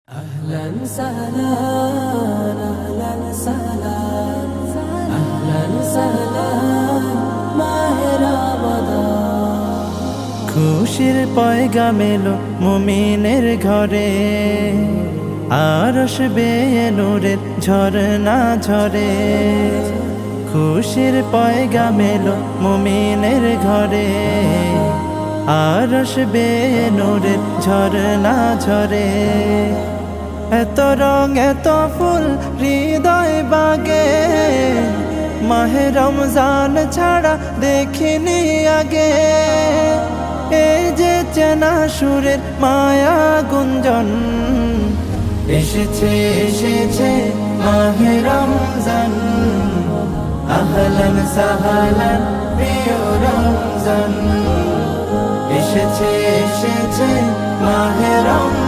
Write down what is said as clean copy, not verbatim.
أهلا سهلا أهلا سهلا أهلا سهلا মাহে রমাদান। খুশির পয়গাম এলো মুমিনের ঘরে, আরশ বেয়ে নূরের ঝরনা ঝরে। খুশির পয়গাম এলো মুমিনের ঘরে, আরশ বেয়ে নূরের ঝরনা ঝরে। এত রং এত ফুল হৃদয় বাগে, মাহে রমজান ছাড়া দেখিনি আগে। এই যে চেনা সুরের মায়া গুঞ্জন, এসেছে এসেছে মাহে রমজান। আহলান সাহলান প্রিয় রমজান, এসেছে এসেছে মাহে রমজান।